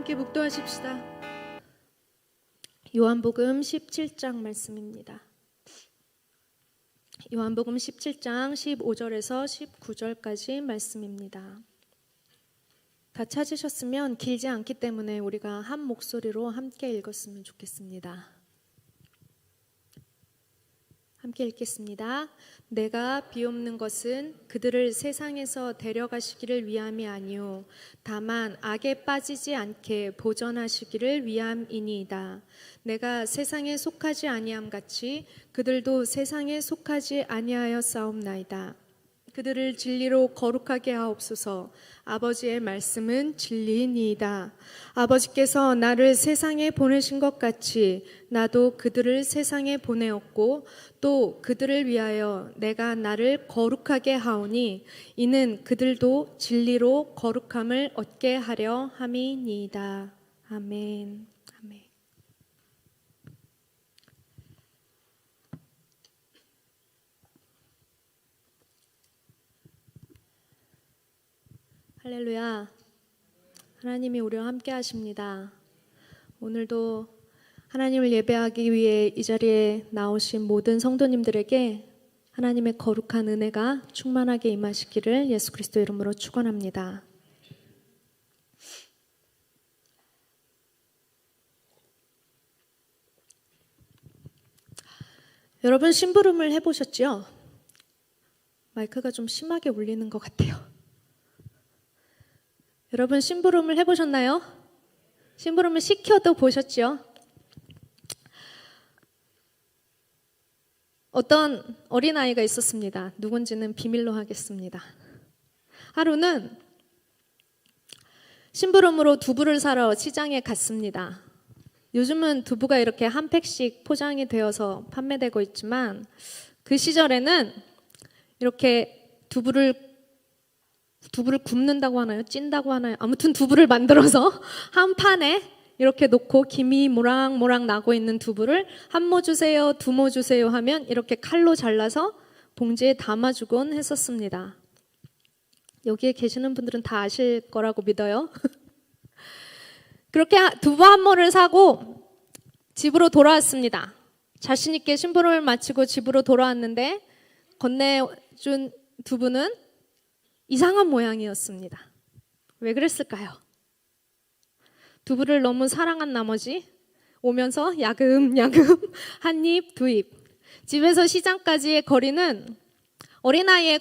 함께 묵도하십시다. 요한복음 17장 말씀입니다. 요한복음 17장 15절에서 19절까지 말씀입니다. 다 찾으셨으면 길지 않기 때문에 우리가 한 목소리로 함께 읽었으면 좋겠습니다. 함께 읽겠습니다. 내가 비옵는 것은 그들을 세상에서 데려가시기를 위함이 아니요 다만 악에 빠지지 않게 보전하시기를 위함이니이다. 내가 세상에 속하지 아니함 같이 그들도 세상에 속하지 아니하였사옵나이다. 그들을 진리로 거룩하게 하옵소서. 아버지의 말씀은 진리이니이다. 아버지께서 나를 세상에 보내신 것 같이 나도 그들을 세상에 보내었고 또 그들을 위하여 내가 나를 거룩하게 하오니 이는 그들도 진리로 거룩함을 얻게 하려 함이니이다. 아멘. 아멘. 할렐루야. 하나님이 우리와 함께 하십니다. 오늘도 하나님을 예배하기 위해 이 자리에 나오신 모든 성도님들에게 하나님의 거룩한 은혜가 충만하게 임하시기를 예수 그리스도 이름으로 축원합니다. 여러분 심부름을 해보셨죠? 마이크가 좀 심하게 울리는 것 같아요. 여러분 심부름을 해보셨나요? 심부름을 시켜도 보셨죠? 어떤 어린아이가 있었습니다. 누군지는 비밀로 하겠습니다. 하루는 심부름으로 두부를 사러 시장에 갔습니다. 요즘은 두부가 이렇게 한 팩씩 포장이 되어서 판매되고 있지만 그 시절에는 이렇게 두부를 굽는다고 하나요? 찐다고 하나요? 아무튼 두부를 만들어서 한 판에 이렇게 놓고 김이 모락모락 나고 있는 두부를 한 모 주세요, 두 모 주세요 하면 이렇게 칼로 잘라서 봉지에 담아주곤 했었습니다. 여기에 계시는 분들은 다 아실 거라고 믿어요. 그렇게 두부 한 모를 사고 집으로 돌아왔습니다. 자신 있게 심부름을 마치고 집으로 돌아왔는데 건네준 두부는 이상한 모양이었습니다. 왜 그랬을까요? 두부를 너무 사랑한 나머지 오면서 야금야금 한 입, 두 입. 집에서 시장까지의 거리는 어린아이의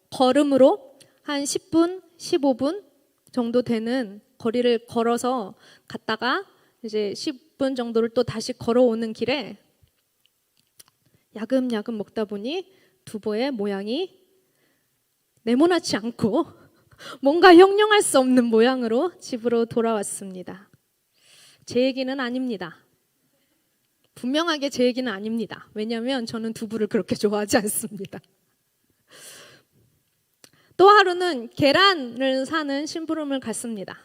걸음으로 한 10분, 15분 정도 되는 거리를 걸어서 갔다가 이제 10분 정도를 또 다시 걸어오는 길에 야금야금 먹다 보니 두부의 모양이 네모나지 않고 뭔가 형용할 수 없는 모양으로 집으로 돌아왔습니다. 제 얘기는 아닙니다. 분명하게 제 얘기는 아닙니다. 왜냐하면 저는 두부를 그렇게 좋아하지 않습니다. 또 하루는 계란을 사는 심부름을 갔습니다.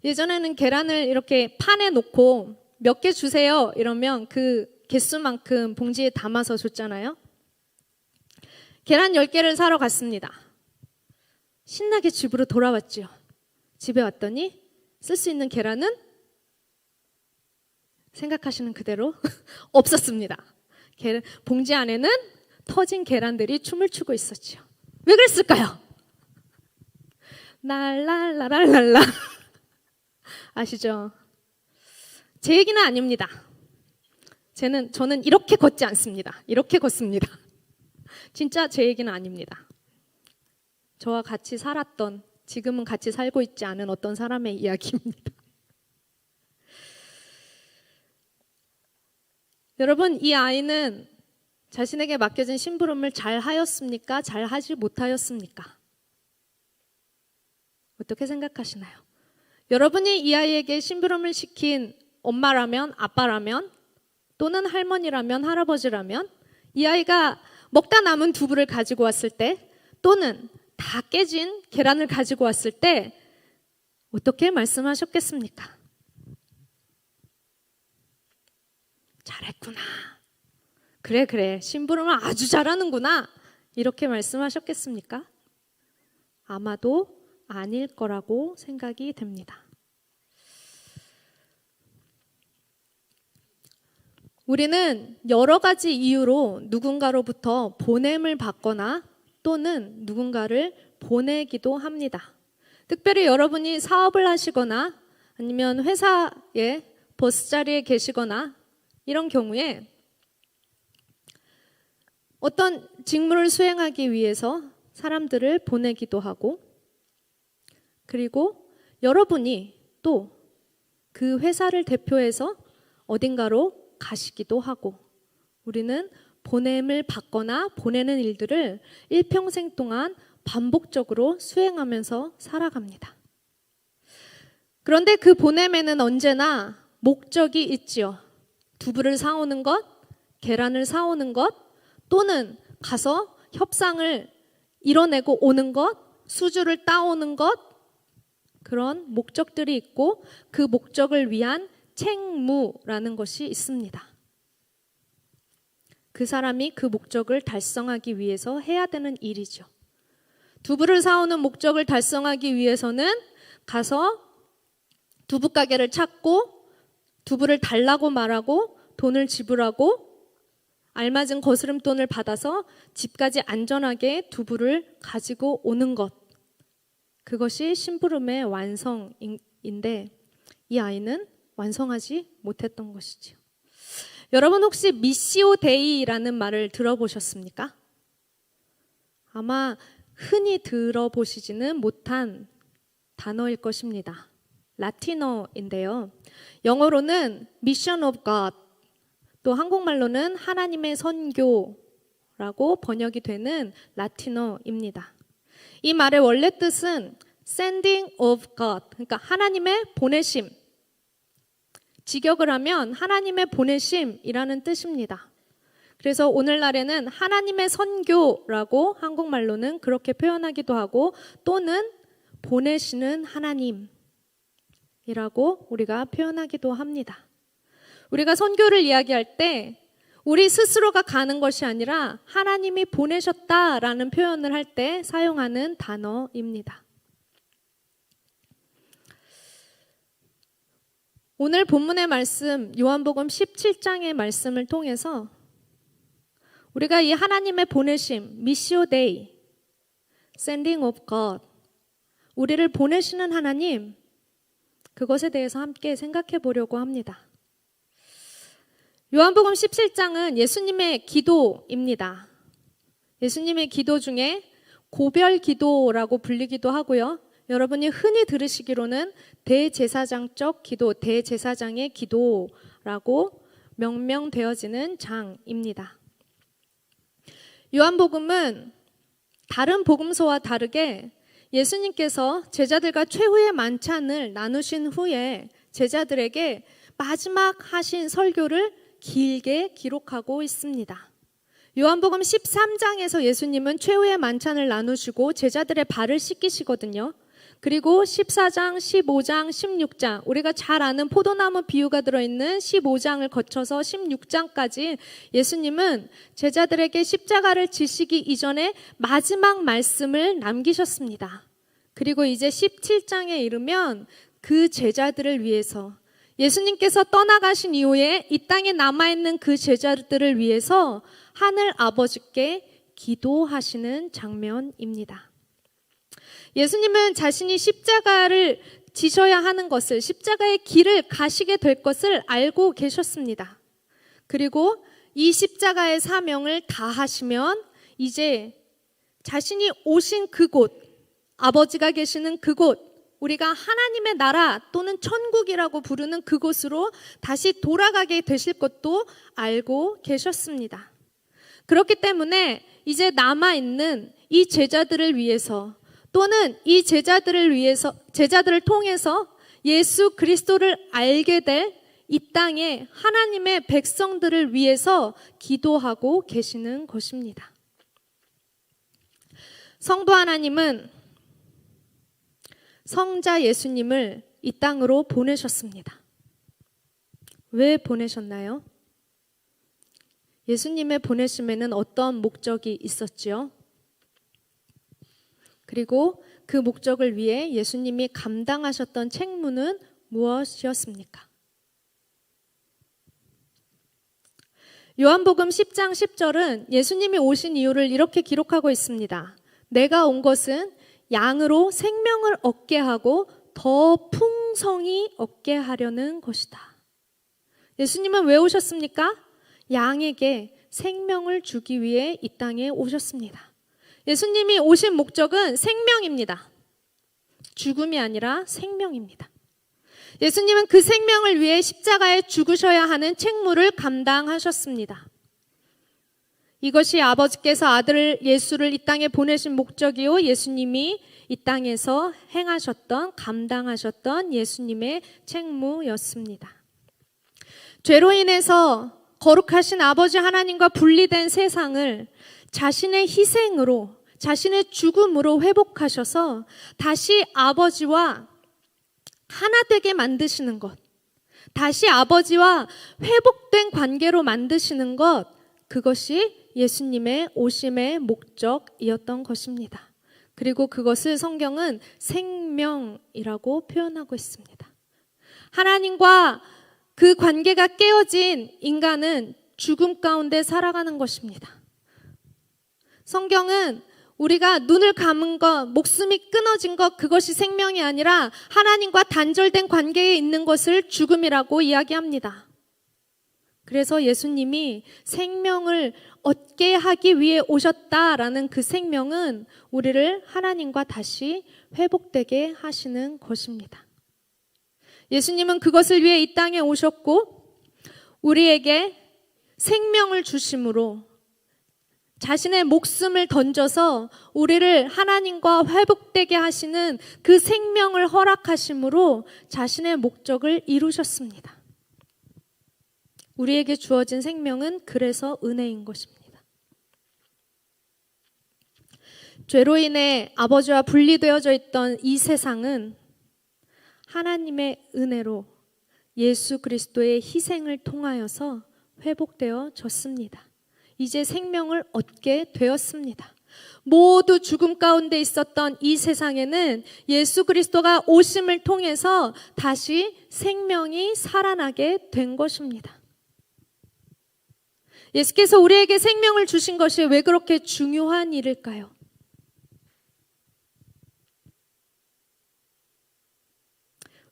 예전에는 계란을 이렇게 판에 놓고 몇 개 주세요 이러면 그 개수만큼 봉지에 담아서 줬잖아요. 계란 10개를 사러 갔습니다. 신나게 집으로 돌아왔죠. 집에 왔더니 쓸 수 있는 계란은 생각하시는 그대로 없었습니다. 봉지 안에는 터진 계란들이 춤을 추고 있었죠. 왜 그랬을까요? 랄랄라랄랄라 아시죠? 제 얘기는 아닙니다. 저는 이렇게 걷지 않습니다. 이렇게 걷습니다. 진짜 제 얘기는 아닙니다. 저와 같이 살았던, 지금은 같이 살고 있지 않은 어떤 사람의 이야기입니다. 여러분, 이 아이는 자신에게 맡겨진 심부름을 잘 하였습니까? 잘 하지 못하였습니까? 어떻게 생각하시나요? 여러분이 이 아이에게 심부름을 시킨 엄마라면, 아빠라면, 또는 할머니라면, 할아버지라면 이 아이가 먹다 남은 두부를 가지고 왔을 때 또는 다 깨진 계란을 가지고 왔을 때 어떻게 말씀하셨겠습니까? 잘했구나. 그래. 심부름을 아주 잘하는구나. 이렇게 말씀하셨겠습니까? 아마도 아닐 거라고 생각이 됩니다. 우리는 여러 가지 이유로 누군가로부터 보냄을 받거나 또는 누군가를 보내기도 합니다. 특별히 여러분이 사업을 하시거나 아니면 회사에 보스 자리에 계시거나 이런 경우에 어떤 직무를 수행하기 위해서 사람들을 보내기도 하고, 그리고 여러분이 또 그 회사를 대표해서 어딘가로 가시기도 하고, 우리는 보냄을 받거나 보내는 일들을 일평생 동안 반복적으로 수행하면서 살아갑니다. 그런데 그 보냄에는 언제나 목적이 있지요. 두부를 사오는 것, 계란을 사오는 것, 또는 가서 협상을 이뤄내고 오는 것, 수주를 따오는 것, 그런 목적들이 있고 그 목적을 위한 책무라는 것이 있습니다. 그 사람이 그 목적을 달성하기 위해서 해야 되는 일이죠. 두부를 사오는 목적을 달성하기 위해서는 가서 두부 가게를 찾고 두부를 달라고 말하고 돈을 지불하고 알맞은 거스름돈을 받아서 집까지 안전하게 두부를 가지고 오는 것, 그것이 심부름의 완성인데 이 아이는 완성하지 못했던 것이지요. 여러분 혹시 미시오 데이라는 말을 들어보셨습니까? 아마 흔히 들어보시지는 못한 단어일 것입니다. 라틴어인데요. 영어로는 Mission of God, 또 한국말로는 하나님의 선교라고 번역이 되는 라틴어입니다. 이 말의 원래 뜻은 Sending of God, 그러니까 하나님의 보내심. 직역을 하면 하나님의 보내심이라는 뜻입니다. 그래서 오늘날에는 하나님의 선교라고 한국말로는 그렇게 표현하기도 하고 또는 보내시는 하나님이라고 우리가 표현하기도 합니다. 우리가 선교를 이야기할 때 우리 스스로가 가는 것이 아니라 하나님이 보내셨다라는 표현을 할 때 사용하는 단어입니다. 오늘 본문의 말씀 요한복음 17장의 말씀을 통해서 우리가 이 하나님의 보내심, 미시오 데이, Sending of God, 우리를 보내시는 하나님, 그것에 대해서 함께 생각해 보려고 합니다. 요한복음 17장은 예수님의 기도입니다. 예수님의 기도 중에 고별 기도라고 불리기도 하고요. 여러분이 흔히 들으시기로는 대제사장적 기도, 대제사장의 기도라고 명명되어지는 장입니다. 요한복음은 다른 복음서와 다르게 예수님께서 제자들과 최후의 만찬을 나누신 후에 제자들에게 마지막 하신 설교를 길게 기록하고 있습니다. 요한복음 13장에서 예수님은 최후의 만찬을 나누시고 제자들의 발을 씻기시거든요. 그리고 14장, 15장, 16장, 우리가 잘 아는 포도나무 비유가 들어있는 15장을 거쳐서 16장까지 예수님은 제자들에게 십자가를 지시기 이전에 마지막 말씀을 남기셨습니다. 그리고 이제 17장에 이르면 그 제자들을 위해서 예수님께서 떠나가신 이후에 이 땅에 남아있는 그 제자들을 위해서 하늘 아버지께 기도하시는 장면입니다. 예수님은 자신이 십자가를 지셔야 하는 것을, 십자가의 길을 가시게 될 것을 알고 계셨습니다. 그리고 이 십자가의 사명을 다하시면 이제 자신이 오신 그곳, 아버지가 계시는 그곳, 우리가 하나님의 나라 또는 천국이라고 부르는 그곳으로 다시 돌아가게 되실 것도 알고 계셨습니다. 그렇기 때문에 이제 남아있는 이 제자들을 위해서 또는 이 제자들을 통해서 예수 그리스도를 알게 될 이 땅의 하나님의 백성들을 위해서 기도하고 계시는 것입니다. 성도 하나님은 성자 예수님을 이 땅으로 보내셨습니다. 왜 보내셨나요? 예수님의 보내심에는 어떤 목적이 있었지요? 그리고 그 목적을 위해 예수님이 감당하셨던 책무는 무엇이었습니까? 요한복음 10장 10절은 예수님이 오신 이유를 이렇게 기록하고 있습니다. 내가 온 것은 양으로 생명을 얻게 하고 더 풍성히 얻게 하려는 것이다. 예수님은 왜 오셨습니까? 양에게 생명을 주기 위해 이 땅에 오셨습니다. 예수님이 오신 목적은 생명입니다. 죽음이 아니라 생명입니다. 예수님은 그 생명을 위해 십자가에 죽으셔야 하는 책무를 감당하셨습니다. 이것이 아버지께서 아들 예수를 이 땅에 보내신 목적이요, 예수님이 이 땅에서 행하셨던, 감당하셨던 예수님의 책무였습니다. 죄로 인해서 거룩하신 아버지 하나님과 분리된 세상을 자신의 희생으로, 자신의 죽음으로 회복하셔서 다시 아버지와 하나 되게 만드시는 것, 다시 아버지와 회복된 관계로 만드시는 것, 그것이 예수님의 오심의 목적이었던 것입니다. 그리고 그것을 성경은 생명이라고 표현하고 있습니다. 하나님과 그 관계가 깨어진 인간은 죽음 가운데 살아가는 것입니다. 성경은 우리가 눈을 감은 것, 목숨이 끊어진 것, 그것이 생명이 아니라 하나님과 단절된 관계에 있는 것을 죽음이라고 이야기합니다. 그래서 예수님이 생명을 얻게 하기 위해 오셨다라는 그 생명은 우리를 하나님과 다시 회복되게 하시는 것입니다. 예수님은 그것을 위해 이 땅에 오셨고 우리에게 생명을 주심으로 자신의 목숨을 던져서 우리를 하나님과 회복되게 하시는 그 생명을 허락하심으로 자신의 목적을 이루셨습니다. 우리에게 주어진 생명은 그래서 은혜인 것입니다. 죄로 인해 아버지와 분리되어져 있던 이 세상은 하나님의 은혜로 예수 그리스도의 희생을 통하여서 회복되어졌습니다. 이제 생명을 얻게 되었습니다. 모두 죽음 가운데 있었던 이 세상에는 예수 그리스도가 오심을 통해서 다시 생명이 살아나게 된 것입니다. 예수께서 우리에게 생명을 주신 것이 왜 그렇게 중요한 일일까요?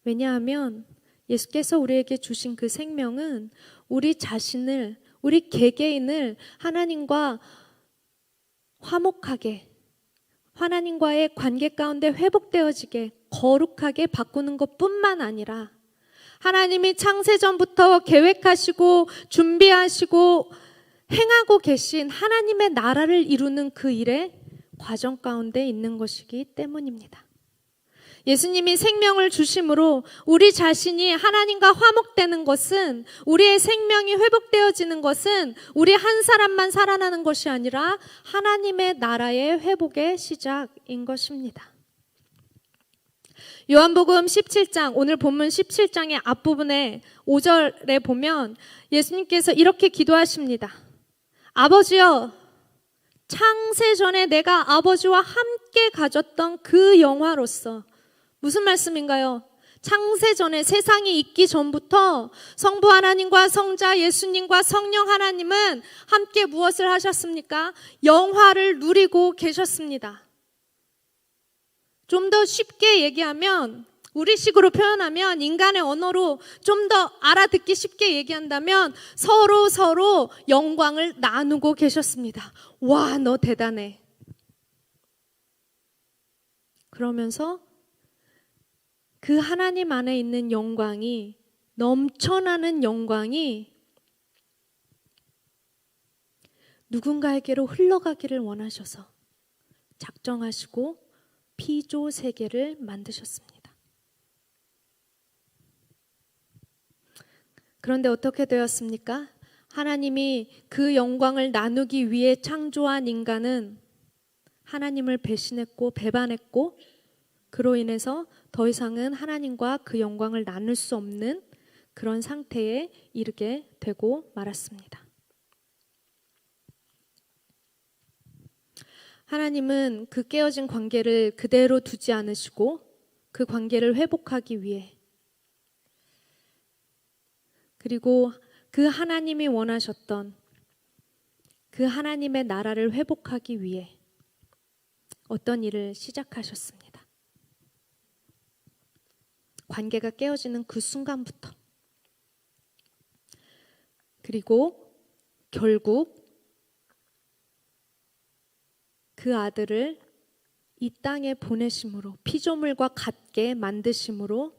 왜냐하면 예수께서 우리에게 주신 그 생명은 우리 자신을, 우리 개개인을 하나님과 화목하게, 하나님과의 관계 가운데 회복되어지게 거룩하게 바꾸는 것뿐만 아니라 하나님이 창세전부터 계획하시고 준비하시고 행하고 계신 하나님의 나라를 이루는 그 일의 과정 가운데 있는 것이기 때문입니다. 예수님이 생명을 주심으로 우리 자신이 하나님과 화목되는 것은, 우리의 생명이 회복되어지는 것은 우리 한 사람만 살아나는 것이 아니라 하나님의 나라의 회복의 시작인 것입니다. 요한복음 17장, 오늘 본문 17장의 앞부분에 5절에 보면 예수님께서 이렇게 기도하십니다. 아버지여, 창세전에 내가 아버지와 함께 가졌던 그 영화로서, 무슨 말씀인가요? 창세전에, 세상이 있기 전부터 성부 하나님과 성자 예수님과 성령 하나님은 함께 무엇을 하셨습니까? 영화를 누리고 계셨습니다. 좀 더 쉽게 얘기하면, 우리식으로 표현하면, 인간의 언어로 좀 더 알아듣기 쉽게 얘기한다면 서로 영광을 나누고 계셨습니다. 와, 너 대단해. 그러면서 그 하나님 안에 있는 영광이, 넘쳐나는 영광이 누군가에게로 흘러가기를 원하셔서 작정하시고 피조 세계를 만드셨습니다. 그런데 어떻게 되었습니까? 하나님이 그 영광을 나누기 위해 창조한 인간은 하나님을 배신했고 배반했고, 그로 인해서 더 이상은 하나님과 그 영광을 나눌 수 없는 그런 상태에 이르게 되고 말았습니다. 하나님은 그 깨어진 관계를 그대로 두지 않으시고 그 관계를 회복하기 위해, 그리고 그 하나님이 원하셨던 그 하나님의 나라를 회복하기 위해 어떤 일을 시작하셨습니다. 관계가 깨어지는 그 순간부터. 그리고 결국 그 아들을 이 땅에 보내심으로, 피조물과 같게 만드심으로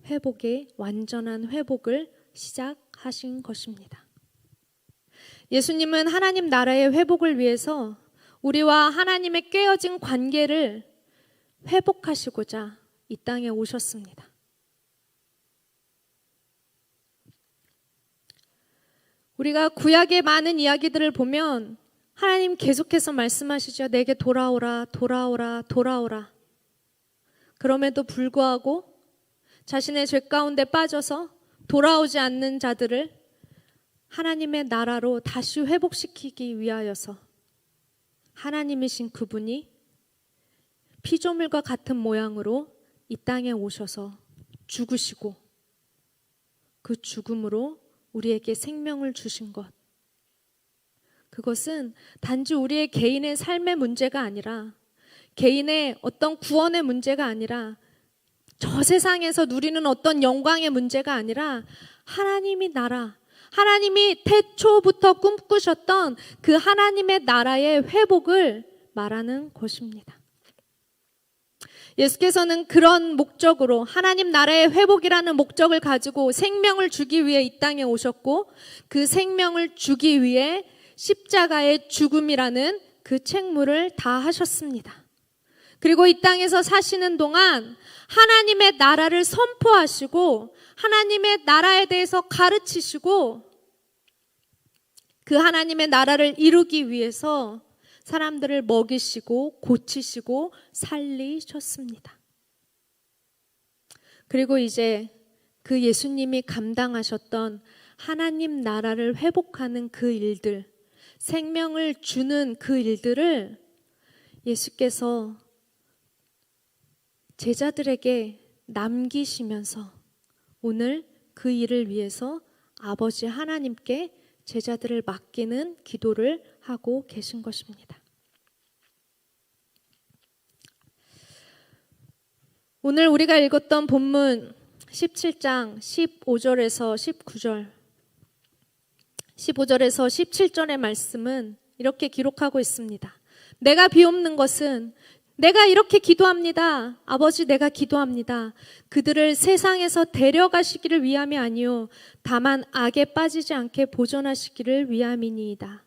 회복의 완전한 회복을 시작하신 것입니다. 예수님은 하나님 나라의 회복을 위해서 우리와 하나님의 깨어진 관계를 회복하시고자 이 땅에 오셨습니다. 우리가 구약의 많은 이야기들을 보면 하나님 계속해서 말씀하시죠. 내게 돌아오라, 돌아오라, 돌아오라. 그럼에도 불구하고 자신의 죄 가운데 빠져서 돌아오지 않는 자들을 하나님의 나라로 다시 회복시키기 위하여서 하나님이신 그분이 피조물과 같은 모양으로 이 땅에 오셔서 죽으시고 그 죽음으로 우리에게 생명을 주신 것. 그것은 단지 우리의 개인의 삶의 문제가 아니라, 개인의 어떤 구원의 문제가 아니라, 저 세상에서 누리는 어떤 영광의 문제가 아니라 하나님이 나라, 하나님이 태초부터 꿈꾸셨던 그 하나님의 나라의 회복을 말하는 것입니다. 예수께서는 그런 목적으로, 하나님 나라의 회복이라는 목적을 가지고 생명을 주기 위해 이 땅에 오셨고, 그 생명을 주기 위해 십자가의 죽음이라는 그 책무를 다 하셨습니다. 그리고 이 땅에서 사시는 동안 하나님의 나라를 선포하시고 하나님의 나라에 대해서 가르치시고 그 하나님의 나라를 이루기 위해서 사람들을 먹이시고 고치시고 살리셨습니다. 그리고 이제 그 예수님이 감당하셨던 하나님 나라를 회복하는 그 일들, 생명을 주는 그 일들을 예수께서 제자들에게 남기시면서 오늘 그 일을 위해서 아버지 하나님께 제자들을 맡기는 기도를 하고 계신 것입니다. 오늘 우리가 읽었던 본문 17장 15절에서 19절, 15절에서 17절의 말씀은 이렇게 기록하고 있습니다. 내가 비옵는 것은, 내가 이렇게 기도합니다. 아버지, 내가 기도합니다. 그들을 세상에서 데려가시기를 위함이 아니요 다만 악에 빠지지 않게 보존하시기를 위함이니이다.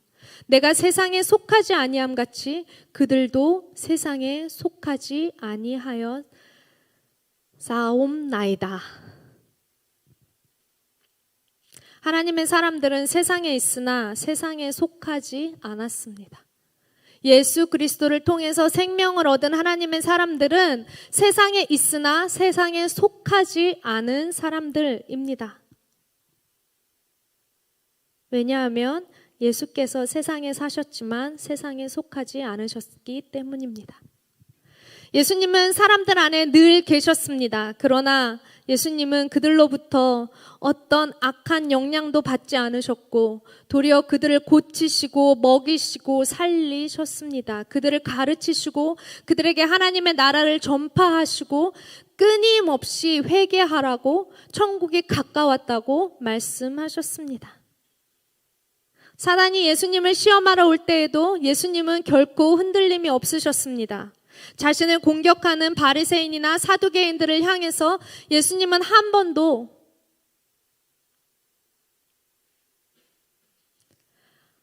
내가 세상에 속하지 아니함 같이 그들도 세상에 속하지 아니하여 싸움나이다. 하나님의 사람들은 세상에 있으나 세상에 속하지 않았습니다. 예수 그리스도를 통해서 생명을 얻은 하나님의 사람들은 세상에 있으나 세상에 속하지 않은 사람들입니다. 왜냐하면 예수께서 세상에 사셨지만 세상에 속하지 않으셨기 때문입니다. 예수님은 사람들 안에 늘 계셨습니다. 그러나 예수님은 그들로부터 어떤 악한 영향도 받지 않으셨고 도리어 그들을 고치시고 먹이시고 살리셨습니다. 그들을 가르치시고 그들에게 하나님의 나라를 전파하시고 끊임없이 회개하라고, 천국이 가까웠다고 말씀하셨습니다. 사단이 예수님을 시험하러 올 때에도 예수님은 결코 흔들림이 없으셨습니다. 자신을 공격하는 바리새인이나 사두개인들을 향해서 예수님은 한 번도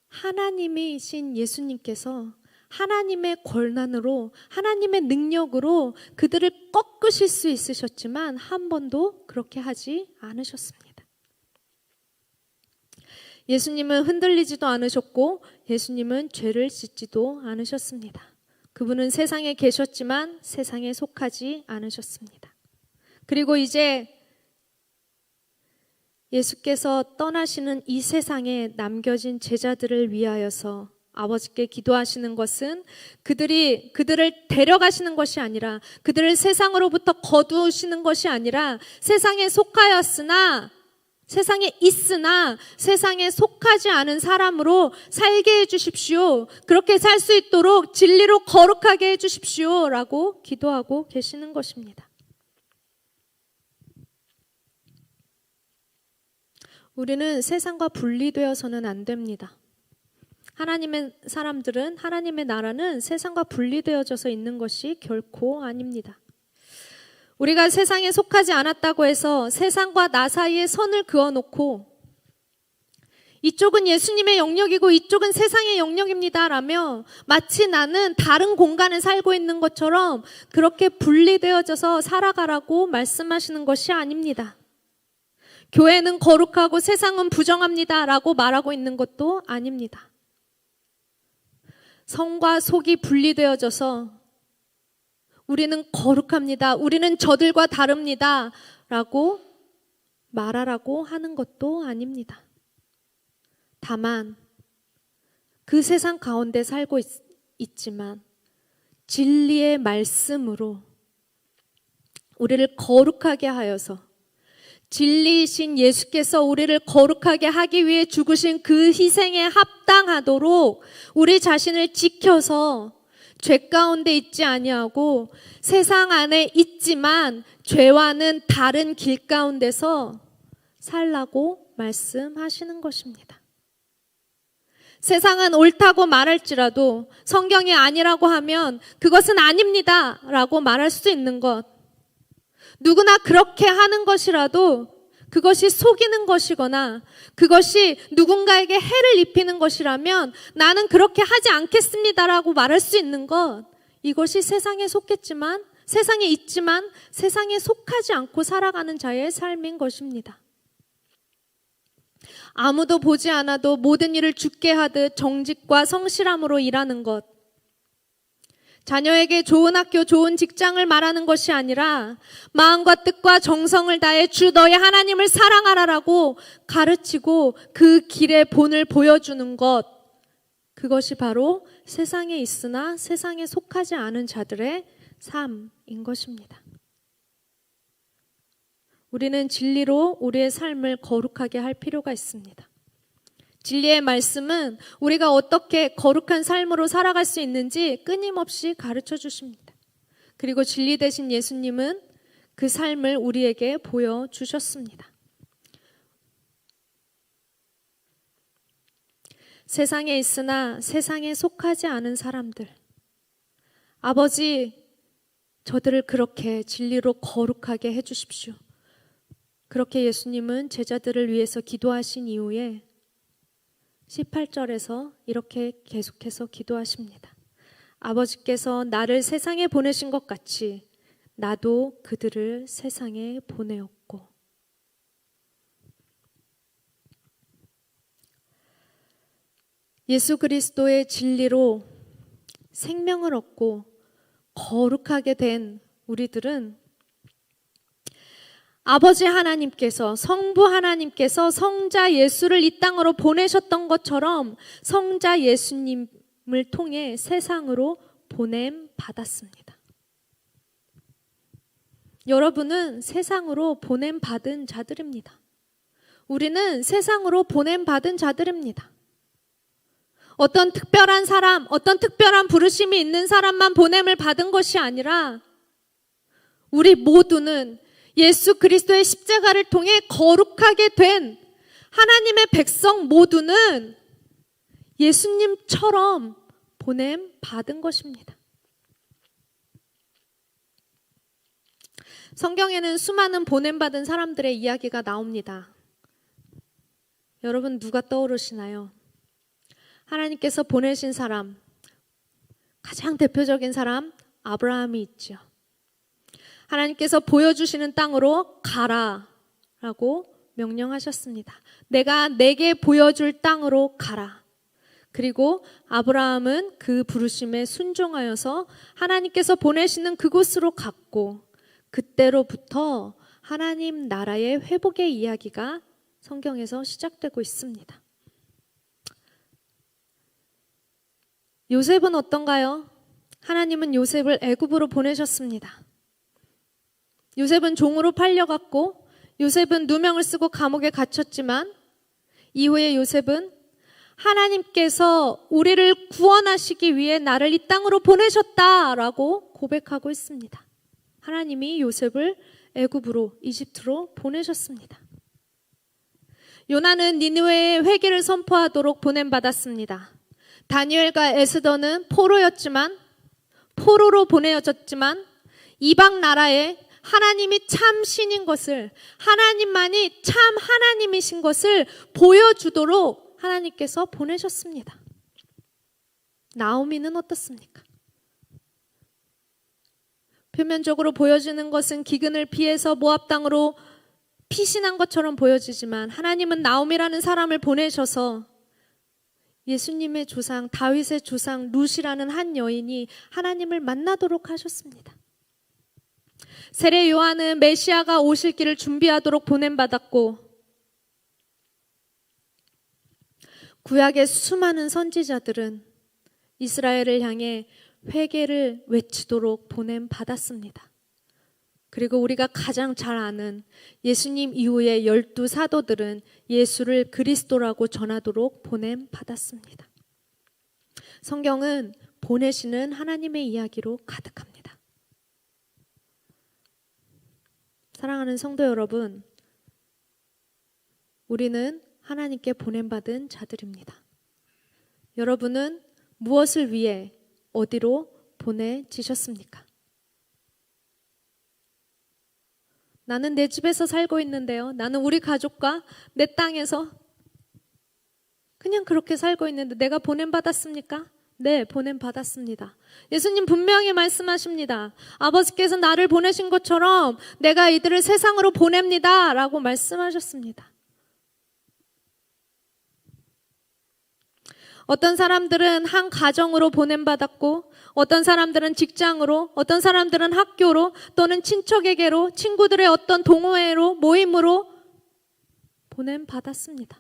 하나님이신 예수님께서 하나님의 권한으로, 하나님의 능력으로 그들을 꺾으실 수 있으셨지만 한 번도 그렇게 하지 않으셨습니다. 예수님은 흔들리지도 않으셨고 예수님은 죄를 짓지도 않으셨습니다. 그분은 세상에 계셨지만 세상에 속하지 않으셨습니다. 그리고 이제 예수께서 떠나시는 이 세상에 남겨진 제자들을 위하여서 아버지께 기도하시는 것은 그들을 데려가시는 것이 아니라, 그들을 세상으로부터 거두시는 것이 아니라, 세상에 속하였으나, 세상에 있으나 세상에 속하지 않은 사람으로 살게 해주십시오. 그렇게 살 수 있도록 진리로 거룩하게 해주십시오. 라고 기도하고 계시는 것입니다. 우리는 세상과 분리되어서는 안 됩니다. 하나님의 사람들은, 하나님의 나라는 세상과 분리되어져서 있는 것이 결코 아닙니다. 우리가 세상에 속하지 않았다고 해서 세상과 나 사이에 선을 그어놓고 이쪽은 예수님의 영역이고 이쪽은 세상의 영역입니다 라며 마치 나는 다른 공간에 살고 있는 것처럼 그렇게 분리되어져서 살아가라고 말씀하시는 것이 아닙니다. 교회는 거룩하고 세상은 부정합니다 라고 말하고 있는 것도 아닙니다. 성과 속이 분리되어져서 우리는 거룩합니다, 우리는 저들과 다릅니다 라고 말하라고 하는 것도 아닙니다. 다만 그 세상 가운데 살고 있지만 진리의 말씀으로 우리를 거룩하게 하여서, 진리이신 예수께서 우리를 거룩하게 하기 위해 죽으신 그 희생에 합당하도록 우리 자신을 지켜서 죄 가운데 있지 아니하고 세상 안에 있지만 죄와는 다른 길 가운데서 살라고 말씀하시는 것입니다. 세상은 옳다고 말할지라도 성경이 아니라고 하면 그것은 아닙니다 라고 말할 수 있는 것, 누구나 그렇게 하는 것이라도 그것이 속이는 것이거나 그것이 누군가에게 해를 입히는 것이라면 나는 그렇게 하지 않겠습니다라고 말할 수 있는 것, 이것이 세상에 속했지만, 세상에 있지만 세상에 속하지 않고 살아가는 자의 삶인 것입니다. 아무도 보지 않아도 모든 일을 주께 하듯 정직과 성실함으로 일하는 것, 자녀에게 좋은 학교, 좋은 직장을 말하는 것이 아니라 마음과 뜻과 정성을 다해 주 너의 하나님을 사랑하라라고 가르치고 그 길의 본을 보여주는 것, 그것이 바로 세상에 있으나 세상에 속하지 않은 자들의 삶인 것입니다. 우리는 진리로 우리의 삶을 거룩하게 할 필요가 있습니다. 진리의 말씀은 우리가 어떻게 거룩한 삶으로 살아갈 수 있는지 끊임없이 가르쳐 주십니다. 그리고 진리 되신 예수님은 그 삶을 우리에게 보여주셨습니다. 세상에 있으나 세상에 속하지 않은 사람들, 아버지, 저들을 그렇게 진리로 거룩하게 해주십시오. 그렇게 예수님은 제자들을 위해서 기도하신 이후에 18절에서 이렇게 계속해서 기도하십니다. 아버지께서 나를 세상에 보내신 것 같이 나도 그들을 세상에 보내었고. 예수 그리스도의 진리로 생명을 얻고 거룩하게 된 우리들은 아버지 하나님께서, 성부 하나님께서 성자 예수를 이 땅으로 보내셨던 것처럼 성자 예수님을 통해 세상으로 보냄 받았습니다. 여러분은 세상으로 보냄 받은 자들입니다. 우리는 세상으로 보냄 받은 자들입니다. 어떤 특별한 사람, 어떤 특별한 부르심이 있는 사람만 보냄을 받은 것이 아니라 우리 모두는 예수 그리스도의 십자가를 통해 거룩하게 된 하나님의 백성 모두는 예수님처럼 보냄 받은 것입니다. 성경에는 수많은 보냄 받은 사람들의 이야기가 나옵니다. 여러분 누가 떠오르시나요? 하나님께서 보내신 사람, 가장 대표적인 사람 아브라함이 있죠. 하나님께서 보여주시는 땅으로 가라라고 명령하셨습니다. 내게 보여줄 땅으로 가라. 그리고 아브라함은 그 부르심에 순종하여서 하나님께서 보내시는 그곳으로 갔고, 그때로부터 하나님 나라의 회복의 이야기가 성경에서 시작되고 있습니다. 요셉은 어떤가요? 하나님은 요셉을 애굽으로 보내셨습니다. 요셉은 종으로 팔려갔고 요셉은 누명을 쓰고 감옥에 갇혔지만 이후에 요셉은 하나님께서 우리를 구원하시기 위해 나를 이 땅으로 보내셨다라고 고백하고 있습니다. 하나님이 요셉을 애굽으로, 이집트로 보내셨습니다. 요나는 니느웨에 회개를 선포하도록 보냄받았습니다. 다니엘과 에스더는 포로로 보내어졌지만 이방 나라에 하나님이 참 신인 것을, 하나님만이 참 하나님이신 것을 보여주도록 하나님께서 보내셨습니다. 나오미는 어떻습니까? 표면적으로 보여지는 것은 기근을 피해서 모압 땅으로 피신한 것처럼 보여지지만 하나님은 나오미라는 사람을 보내셔서 예수님의 조상, 다윗의 조상 룻이라는 한 여인이 하나님을 만나도록 하셨습니다. 세례 요한은 메시아가 오실 길을 준비하도록 보냄받았고 구약의 수많은 선지자들은 이스라엘을 향해 회개를 외치도록 보냄받았습니다. 그리고 우리가 가장 잘 아는 예수님 이후의 12 사도들은 예수를 그리스도라고 전하도록 보냄받았습니다. 성경은 보내시는 하나님의 이야기로 가득합니다. 사랑하는 성도 여러분, 우리는 하나님께 보냄받은 자들입니다. 여러분은 무엇을 위해 어디로 보내지셨습니까? 나는 내 집에서 살고 있는데요. 나는 우리 가족과 내 땅에서 그냥 그렇게 살고 있는데 내가 보냄받았습니까? 네, 보냄받았습니다. 예수님 분명히 말씀하십니다. 아버지께서 나를 보내신 것처럼 내가 이들을 세상으로 보냅니다 라고 말씀하셨습니다. 어떤 사람들은 한 가정으로 보냄받았고 어떤 사람들은 직장으로, 어떤 사람들은 학교로 또는 친척에게로, 친구들의 어떤 동호회로, 모임으로 보냄받았습니다.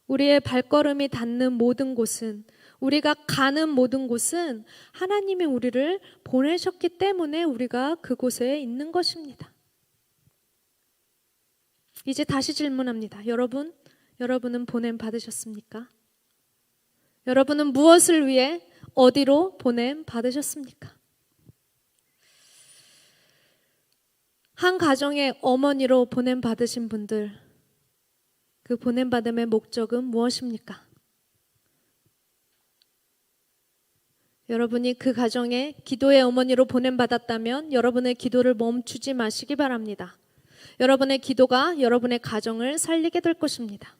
우리의 발걸음이 닿는 모든 곳은, 우리가 가는 모든 곳은 하나님이 우리를 보내셨기 때문에 우리가 그곳에 있는 것입니다. 이제 다시 질문합니다. 여러분은 보냄 받으셨습니까? 여러분은 무엇을 위해 어디로 보냄 받으셨습니까? 한 가정의 어머니로 보냄 받으신 분들, 그 보냄 받음의 목적은 무엇입니까? 여러분이 그 가정의 기도의 어머니로 보냄 받았다면 여러분의 기도를 멈추지 마시기 바랍니다. 여러분의 기도가 여러분의 가정을 살리게 될 것입니다.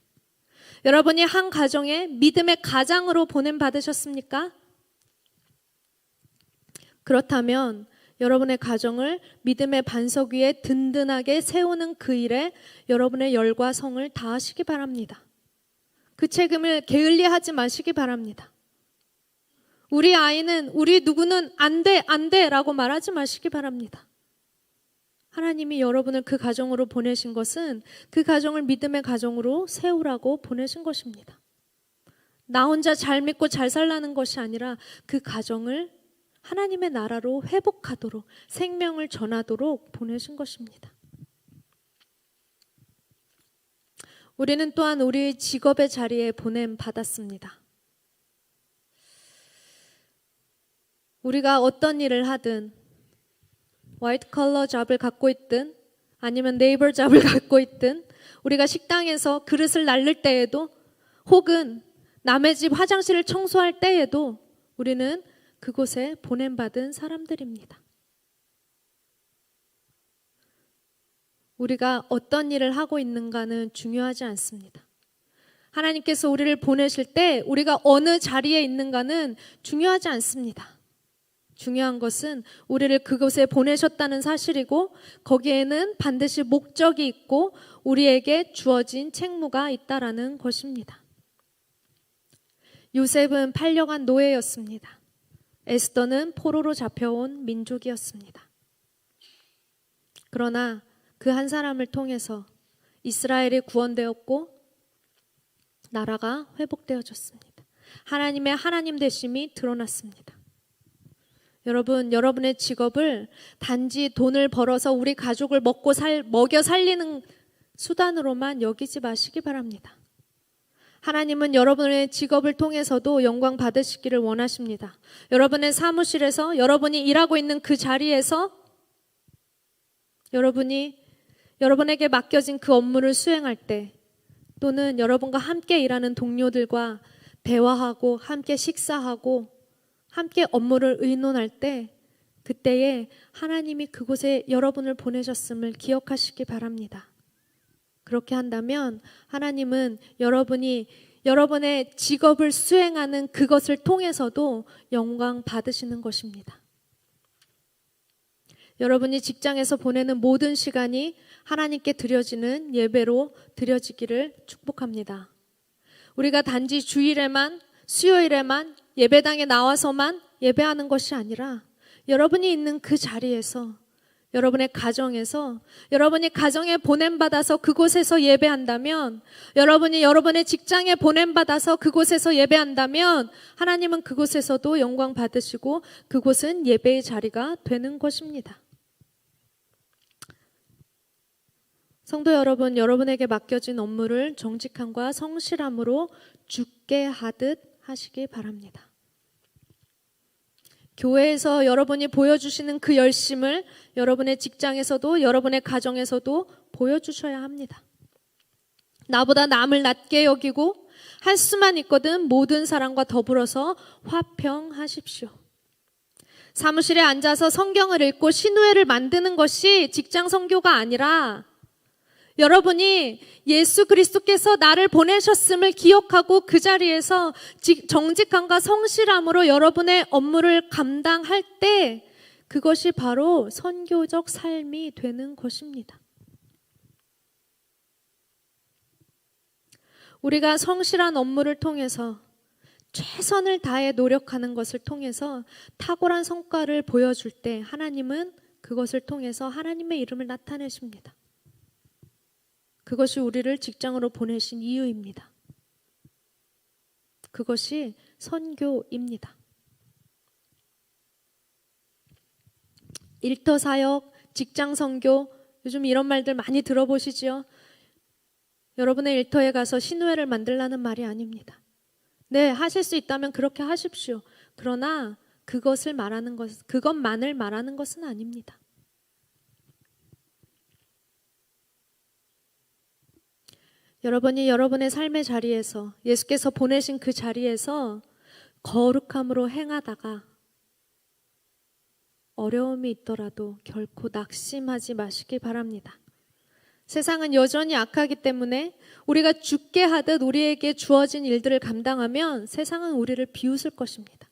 여러분이 한 가정의 믿음의 가장으로 보냄 받으셨습니까? 그렇다면 여러분의 가정을 믿음의 반석 위에 든든하게 세우는 그 일에 여러분의 열과 성을 다하시기 바랍니다. 그 책임을 게을리하지 마시기 바랍니다. 우리 아이는, 우리 누구는 안 돼 라고 말하지 마시기 바랍니다. 하나님이 여러분을 그 가정으로 보내신 것은 그 가정을 믿음의 가정으로 세우라고 보내신 것입니다. 나 혼자 잘 믿고 잘 살라는 것이 아니라 그 가정을 하나님의 나라로 회복하도록, 생명을 전하도록 보내신 것입니다. 우리는 또한 우리 직업의 자리에 보냄 받았습니다. 우리가 어떤 일을 하든 화이트 컬러 잡을 갖고 있든 아니면 네이버 잡을 갖고 있든 우리가 식당에서 그릇을 날릴 때에도 혹은 남의 집 화장실을 청소할 때에도 우리는 그곳에 보냄받은 사람들입니다. 우리가 어떤 일을 하고 있는가는 중요하지 않습니다. 하나님께서 우리를 보내실 때 우리가 어느 자리에 있는가는 중요하지 않습니다. 중요한 것은 우리를 그곳에 보내셨다는 사실이고 거기에는 반드시 목적이 있고 우리에게 주어진 책무가 있다라는 것입니다. 요셉은 팔려간 노예였습니다. 에스더는 포로로 잡혀온 민족이었습니다. 그러나 그 한 사람을 통해서 이스라엘이 구원되었고 나라가 회복되어졌습니다. 하나님의 하나님 되심이 드러났습니다. 여러분, 여러분의 직업을 단지 돈을 벌어서 우리 가족을 먹여 살리는 수단으로만 여기지 마시기 바랍니다. 하나님은 여러분의 직업을 통해서도 영광 받으시기를 원하십니다. 여러분의 사무실에서, 여러분이 일하고 있는 그 자리에서 여러분에게 맡겨진 그 업무를 수행할 때, 또는 여러분과 함께 일하는 동료들과 대화하고 함께 식사하고 함께 업무를 의논할 때, 그때에 하나님이 그곳에 여러분을 보내셨음을 기억하시기 바랍니다. 그렇게 한다면 하나님은 여러분의 직업을 수행하는 그것을 통해서도 영광 받으시는 것입니다. 여러분이 직장에서 보내는 모든 시간이 하나님께 드려지는 예배로 드려지기를 축복합니다. 우리가 단지 주일에만, 수요일에만, 예배당에 나와서만 예배하는 것이 아니라 여러분이 있는 그 자리에서, 여러분의 가정에서, 여러분이 가정에 보냄받아서 그곳에서 예배한다면, 여러분이 여러분의 직장에 보냄받아서 그곳에서 예배한다면 하나님은 그곳에서도 영광 받으시고 그곳은 예배의 자리가 되는 것입니다. 성도 여러분, 여러분에게 맡겨진 업무를 정직함과 성실함으로 주께 하듯 하시기 바랍니다. 교회에서 여러분이 보여주시는 그 열심을 여러분의 직장에서도, 여러분의 가정에서도 보여주셔야 합니다. 나보다 남을 낮게 여기고 할 수만 있거든 모든 사람과 더불어서 화평하십시오. 사무실에 앉아서 성경을 읽고 신우회를 만드는 것이 직장 선교가 아니라, 여러분이 예수 그리스도께서 나를 보내셨음을 기억하고 그 자리에서 정직함과 성실함으로 여러분의 업무를 감당할 때, 그것이 바로 선교적 삶이 되는 것입니다. 우리가 성실한 업무를 통해서, 최선을 다해 노력하는 것을 통해서 탁월한 성과를 보여줄 때 하나님은 그것을 통해서 하나님의 이름을 나타내십니다. 그것이 우리를 직장으로 보내신 이유입니다. 그것이 선교입니다. 일터 사역, 직장 선교, 요즘 이런 말들 많이 들어보시죠? 여러분의 일터에 가서 신우회를 만들라는 말이 아닙니다. 네, 하실 수 있다면 그렇게 하십시오. 그러나 그것만을 말하는 것은 아닙니다. 여러분이 여러분의 삶의 자리에서, 예수께서 보내신 그 자리에서 거룩함으로 행하다가 어려움이 있더라도 결코 낙심하지 마시기 바랍니다. 세상은 여전히 악하기 때문에 우리가 죽게 하듯 우리에게 주어진 일들을 감당하면 세상은 우리를 비웃을 것입니다.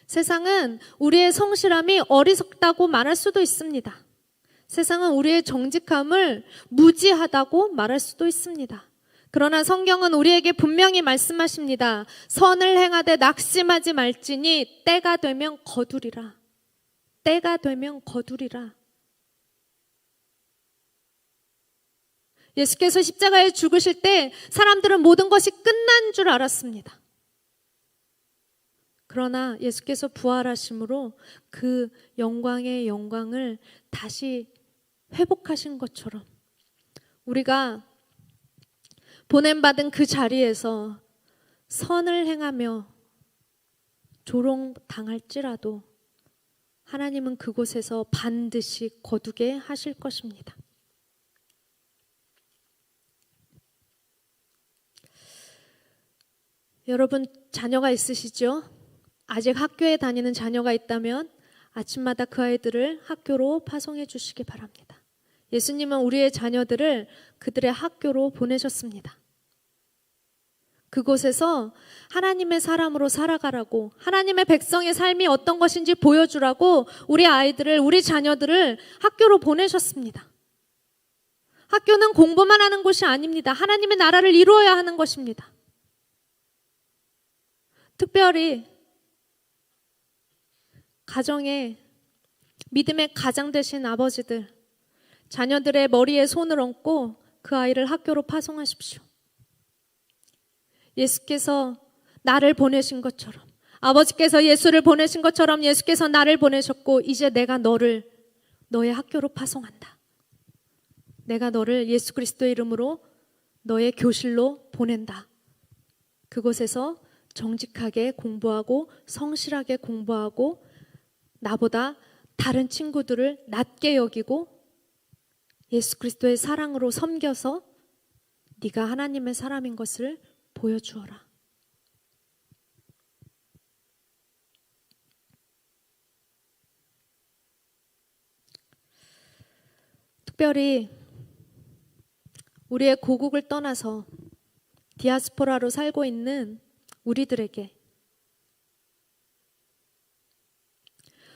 세상은 우리의 성실함이 어리석다고 말할 수도 있습니다. 세상은 우리의 정직함을 무지하다고 말할 수도 있습니다. 그러나 성경은 우리에게 분명히 말씀하십니다. 선을 행하되 낙심하지 말지니 때가 되면 거두리라. 때가 되면 거두리라. 예수께서 십자가에 죽으실 때 사람들은 모든 것이 끝난 줄 알았습니다. 그러나 예수께서 부활하심으로 그 영광의 영광을 다시 회복하신 것처럼 우리가 보냄받은 그 자리에서 선을 행하며 조롱당할지라도 하나님은 그곳에서 반드시 거두게 하실 것입니다. 여러분 자녀가 있으시죠? 아직 학교에 다니는 자녀가 있다면 아침마다 그 아이들을 학교로 파송해 주시기 바랍니다. 예수님은 우리의 자녀들을 그들의 학교로 보내셨습니다. 그곳에서 하나님의 사람으로 살아가라고, 하나님의 백성의 삶이 어떤 것인지 보여주라고 우리 아이들을, 우리 자녀들을 학교로 보내셨습니다. 학교는 공부만 하는 곳이 아닙니다. 하나님의 나라를 이루어야 하는 것입니다. 특별히 가정에 믿음의 가장 되신 아버지들, 자녀들의 머리에 손을 얹고 그 아이를 학교로 파송하십시오. 예수께서 나를 보내신 것처럼, 아버지께서 예수를 보내신 것처럼 예수께서 나를 보내셨고, 이제 내가 너를 너의 학교로 파송한다. 내가 너를 예수 그리스도의 이름으로 너의 교실로 보낸다. 그곳에서 정직하게 공부하고 성실하게 공부하고 나보다 다른 친구들을 낮게 여기고 예수 그리스도의 사랑으로 섬겨서 네가 하나님의 사람인 것을 보여주어라. 특별히 우리의 고국을 떠나서 디아스포라로 살고 있는 우리들에게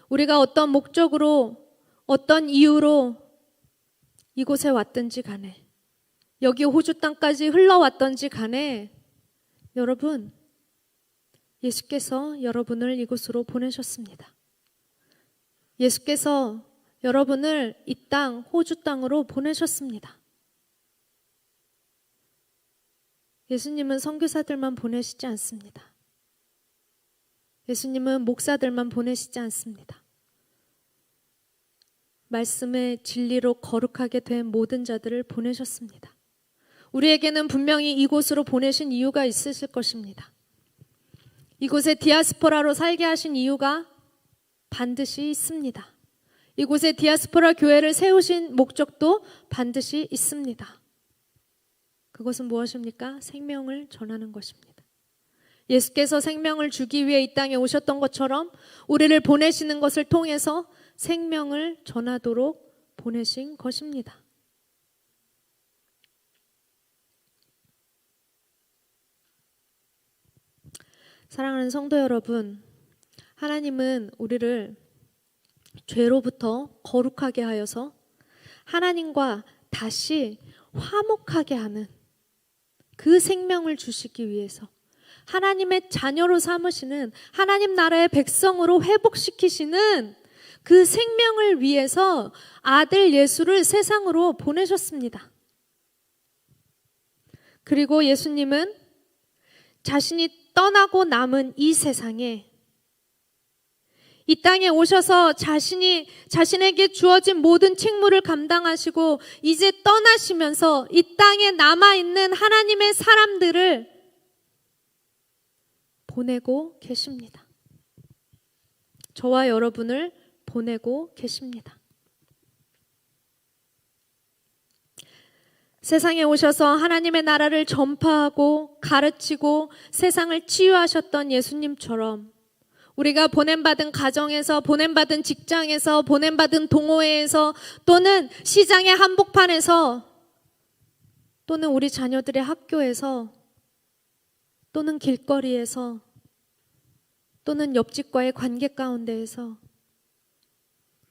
우리가 어떤 목적으로 어떤 이유로 이곳에 왔든지 간에 여기 호주 땅까지 흘러왔든지 간에 여러분, 예수께서 여러분을 이곳으로 보내셨습니다. 예수께서 여러분을 이 땅, 호주 땅으로 보내셨습니다. 예수님은 선교사들만 보내시지 않습니다. 예수님은 목사들만 보내시지 않습니다. 말씀의 진리로 거룩하게 된 모든 자들을 보내셨습니다. 우리에게는 분명히 이곳으로 보내신 이유가 있으실 것입니다. 이곳에 디아스포라로 살게 하신 이유가 반드시 있습니다. 이곳에 디아스포라 교회를 세우신 목적도 반드시 있습니다. 그것은 무엇입니까? 생명을 전하는 것입니다. 예수께서 생명을 주기 위해 이 땅에 오셨던 것처럼 우리를 보내시는 것을 통해서 생명을 전하도록 보내신 것입니다. 사랑하는 성도 여러분, 하나님은 우리를 죄로부터 거룩하게 하여서 하나님과 다시 화목하게 하는 그 생명을 주시기 위해서 하나님의 자녀로 삼으시는 하나님 나라의 백성으로 회복시키시는 그 생명을 위해서 아들 예수를 세상으로 보내셨습니다. 그리고 예수님은 자신이 떠나고 남은 이 세상에 이 땅에 오셔서 자신에게 주어진 모든 책무를 감당하시고 이제 떠나시면서 이 땅에 남아있는 하나님의 사람들을 보내고 계십니다. 저와 여러분을 보내고 계십니다. 세상에 오셔서 하나님의 나라를 전파하고 가르치고 세상을 치유하셨던 예수님처럼 우리가 보냄받은 가정에서, 보냄받은 직장에서, 보냄받은 동호회에서 또는 시장의 한복판에서 또는 우리 자녀들의 학교에서 또는 길거리에서 또는 옆집과의 관계 가운데에서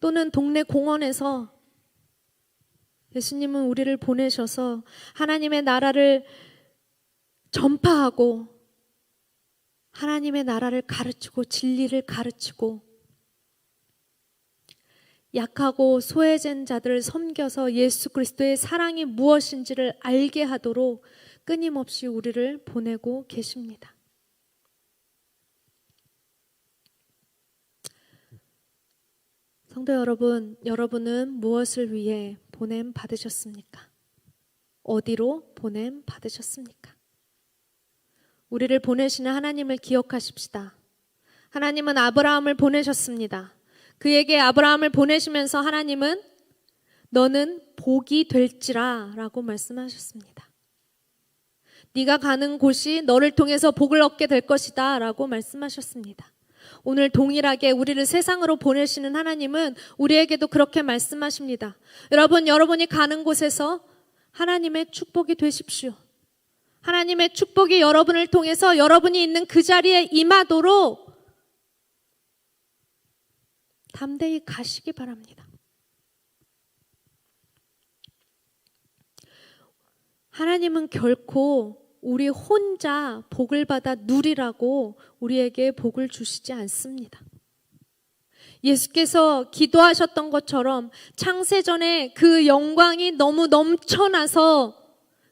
또는 동네 공원에서 예수님은 우리를 보내셔서 하나님의 나라를 전파하고 하나님의 나라를 가르치고 진리를 가르치고 약하고 소외된 자들을 섬겨서 예수 그리스도의 사랑이 무엇인지를 알게 하도록 끊임없이 우리를 보내고 계십니다. 성도 여러분, 여러분은 무엇을 위해 보냄 받으셨습니까? 어디로 보냄 받으셨습니까? 우리를 보내시는 하나님을 기억하십시다. 하나님은 아브라함을 보내셨습니다. 그에게 아브라함을 보내시면서 하나님은 너는 복이 될지라 라고 말씀하셨습니다. 네가 가는 곳이 너를 통해서 복을 얻게 될 것이다 라고 말씀하셨습니다. 오늘 동일하게 우리를 세상으로 보내시는 하나님은 우리에게도 그렇게 말씀하십니다. 여러분이 가는 곳에서 하나님의 축복이 되십시오. 하나님의 축복이 여러분을 통해서 여러분이 있는 그 자리에 임하도록 담대히 가시기 바랍니다. 하나님은 결코 우리 혼자 복을 받아 누리라고 우리에게 복을 주시지 않습니다. 예수께서 기도하셨던 것처럼 창세전에 그 영광이 너무 넘쳐나서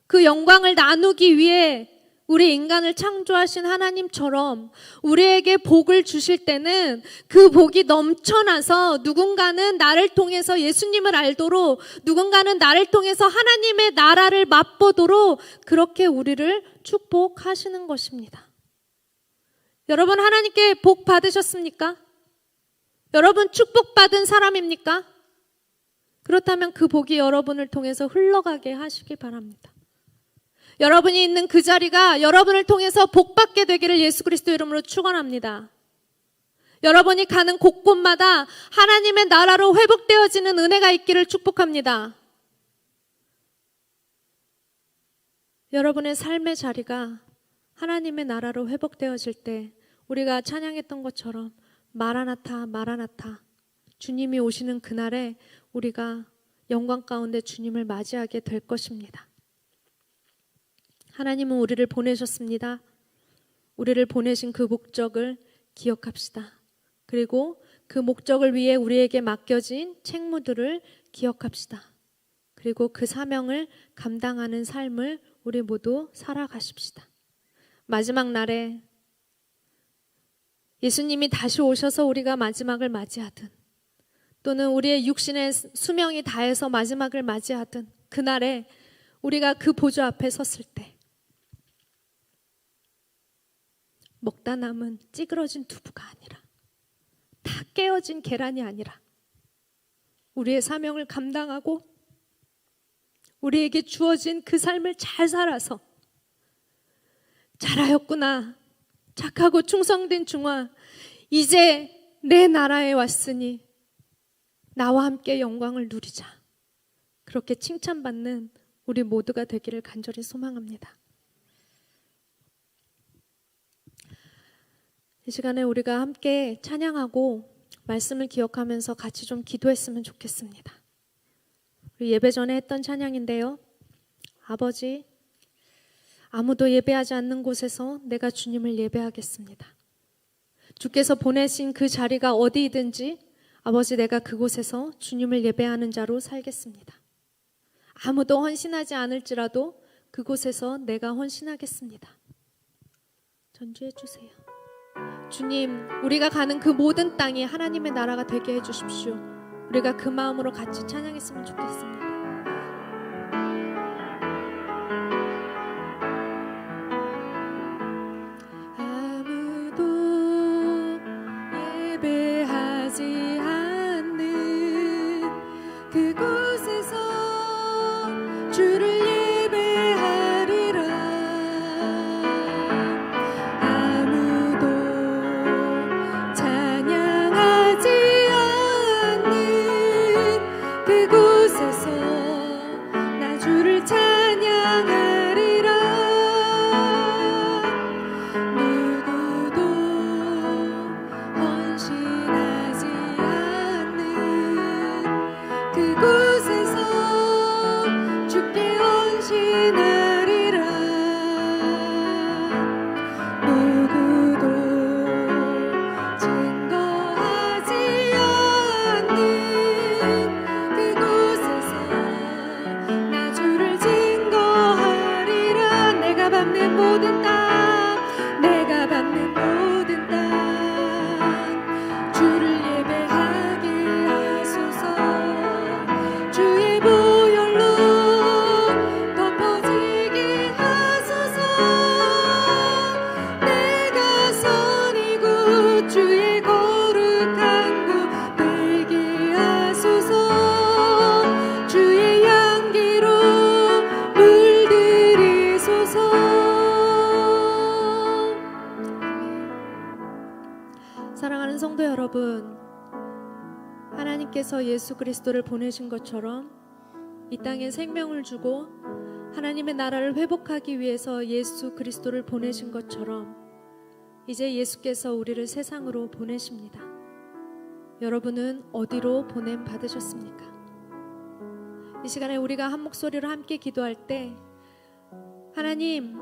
그 영광을 나누기 위해 우리 인간을 창조하신 하나님처럼 우리에게 복을 주실 때는 그 복이 넘쳐나서 누군가는 나를 통해서 예수님을 알도록, 누군가는 나를 통해서 하나님의 나라를 맛보도록 그렇게 우리를 축복하시는 것입니다. 여러분, 하나님께 복 받으셨습니까? 여러분, 축복받은 사람입니까? 그렇다면 그 복이 여러분을 통해서 흘러가게 하시기 바랍니다. 여러분이 있는 그 자리가 여러분을 통해서 복받게 되기를 예수 그리스도 이름으로 축원합니다. 여러분이 가는 곳곳마다 하나님의 나라로 회복되어지는 은혜가 있기를 축복합니다. 여러분의 삶의 자리가 하나님의 나라로 회복되어질 때 우리가 찬양했던 것처럼 마라나타 마라나타, 주님이 오시는 그날에 우리가 영광 가운데 주님을 맞이하게 될 것입니다. 하나님은 우리를 보내셨습니다. 우리를 보내신 그 목적을 기억합시다. 그리고 그 목적을 위해 우리에게 맡겨진 책무들을 기억합시다. 그리고 그 사명을 감당하는 삶을 우리 모두 살아가십시다. 마지막 날에 예수님이 다시 오셔서 우리가 마지막을 맞이하든, 또는 우리의 육신의 수명이 다해서 마지막을 맞이하든, 그날에 우리가 그 보좌 앞에 섰을 때 먹다 남은 찌그러진 두부가 아니라, 다 깨어진 계란이 아니라 우리의 사명을 감당하고 우리에게 주어진 그 삶을 잘 살아서 잘하였구나, 착하고 충성된 중아, 이제 내 나라에 왔으니 나와 함께 영광을 누리자, 그렇게 칭찬받는 우리 모두가 되기를 간절히 소망합니다. 이 시간에 우리가 함께 찬양하고 말씀을 기억하면서 같이 좀 기도했으면 좋겠습니다. 우리 예배 전에 했던 찬양인데요. 아버지, 아무도 예배하지 않는 곳에서 내가 주님을 예배하겠습니다. 주께서 보내신 그 자리가 어디이든지 아버지, 내가 그곳에서 주님을 예배하는 자로 살겠습니다. 아무도 헌신하지 않을지라도 그곳에서 내가 헌신하겠습니다. 전주해 주세요. 주님, 우리가 가는 그 모든 땅이 하나님의 나라가 되게 해주십시오. 우리가 그 마음으로 같이 찬양했으면 좋겠습니다. 아무도 예배하지 않는 그곳에서 주를 사랑하는 성도 여러분, 하나님께서 예수 그리스도를 보내신 것처럼 이 땅에 생명을 주고 하나님의 나라를 회복하기 위해서 예수 그리스도를 보내신 것처럼 이제 예수께서 우리를 세상으로 보내십니다. 여러분은 어디로 보냄 받으셨습니까? 이 시간에 우리가 한 목소리로 함께 기도할 때, 하나님,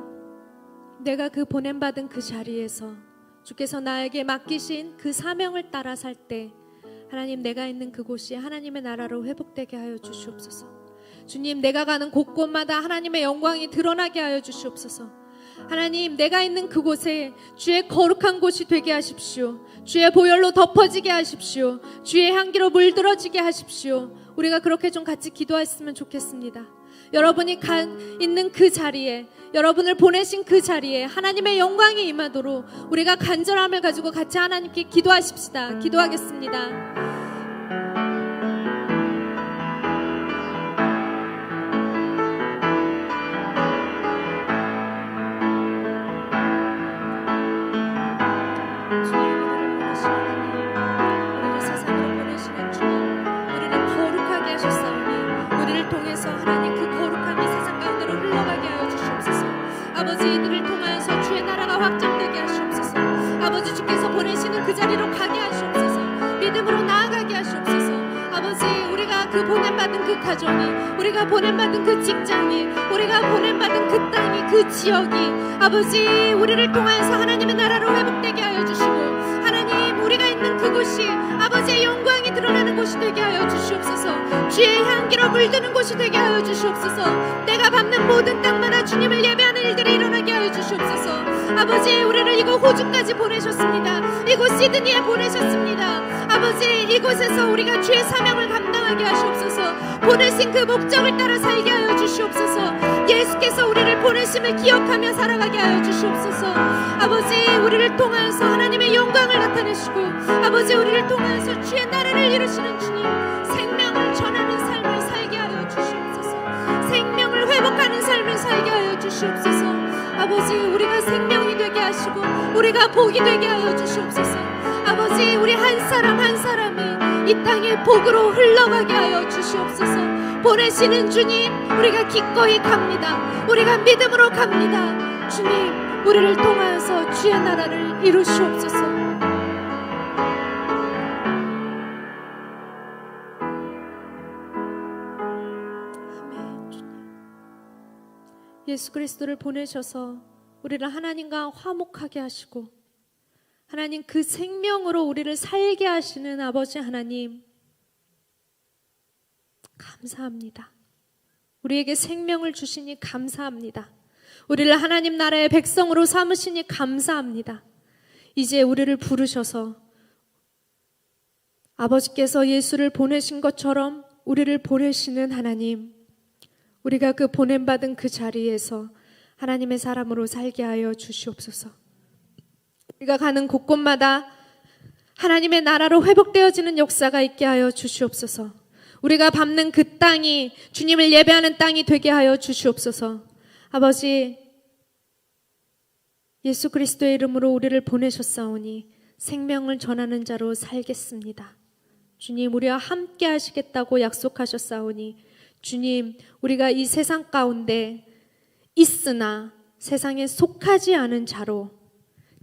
내가 그 보냄 받은 그 자리에서 주께서 나에게 맡기신 그 사명을 따라 살 때, 하나님, 내가 있는 그곳이 하나님의 나라로 회복되게 하여 주시옵소서. 주님, 내가 가는 곳곳마다 하나님의 영광이 드러나게 하여 주시옵소서. 하나님, 내가 있는 그곳에 주의 거룩한 곳이 되게 하십시오. 주의 보혈로 덮어지게 하십시오. 주의 향기로 물들어지게 하십시오. 우리가 그렇게 좀 같이 기도했으면 좋겠습니다. 여러분이 있는 그 자리에, 여러분을 보내신 그 자리에 하나님의 영광이 임하도록 우리가 간절함을 가지고 같이 하나님께 기도하십시다. 기도하겠습니다. 아버지, 이들을 통하여서 주의 나라가 확장되게 하시옵소서. 아버지, 주께서 보내시는 그 자리로 가게 하시옵소서. 믿음으로 나아가게 하시옵소서. 아버지, 우리가 그 보냄받은 그 가정이, 우리가 보냄받은 그 직장이, 우리가 보냄받은 그 땅이, 그 지역이 아버지, 우리를 통하여서 하나님의 나라로 회복되게 하여 주시고, 하나님, 우리가 있는 그곳이 아버지의 영광이 드러나는 곳이 되게 하여 주시옵소서. 주의 향기로 물드는 곳이 되게 하여 주시옵소서. 내가 밟는 모든 땅마다 주님을 예배하는 일들이 일어나게 하여 주시옵소서. 아버지, 우리를 이곳 호주까지 보내셨습니다. 이곳 시드니에 보내셨습니다. 아버지, 이곳에서 우리가 주의 사명을 감당하게 하시옵소서. 보내신 그 목적을 따라 살게 하여 주시옵소서. 예수께서 우리를 보내심을 기억하며 살아가게 하여 주시옵소서. 아버지, 우리를 통하여서 하나님의 영광을 나타내시고, 아버지, 우리를 통하여서 주의 나라를 이루시는 주님, 생명을 전하는 삶을 살게 하여 주시옵소서. 생명을 회복하는 삶을 살게 하여 주시옵소서. 아버지, 우리가 생명이 되게 하시고 우리가 복이 되게 하여 주시옵소서. 아버지, 우리 한 사람 한 사람이 이 땅의 복으로 흘러가게 하여 주시옵소서. 보내시는 주님, 우리가 기꺼이 갑니다. 우리가 믿음으로 갑니다. 주님, 우리를 통하여서 주의 나라를 이루시옵소서. 예수 그리스도를 보내셔서 우리를 하나님과 화목하게 하시고, 하나님, 그 생명으로 우리를 살게 하시는 아버지 하나님, 감사합니다. 우리에게 생명을 주시니 감사합니다. 우리를 하나님 나라의 백성으로 삼으시니 감사합니다. 이제 우리를 부르셔서 아버지께서 예수를 보내신 것처럼 우리를 보내시는 하나님, 우리가 그 보냄받은 그 자리에서 하나님의 사람으로 살게 하여 주시옵소서. 우리가 가는 곳곳마다 하나님의 나라로 회복되어지는 역사가 있게 하여 주시옵소서. 우리가 밟는 그 땅이 주님을 예배하는 땅이 되게 하여 주시옵소서. 아버지, 예수 그리스도의 이름으로 우리를 보내셨사오니 생명을 전하는 자로 살겠습니다. 주님, 우리와 함께 하시겠다고 약속하셨사오니 주님, 우리가 이 세상 가운데 있으나 세상에 속하지 않은 자로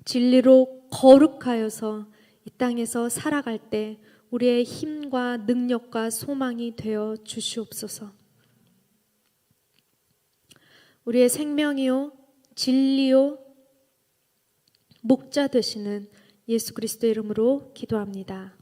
진리로 거룩하여서 이 땅에서 살아갈 때 우리의 힘과 능력과 소망이 되어 주시옵소서. 우리의 생명이요 진리요 목자 되시는 예수 그리스도의 이름으로 기도합니다.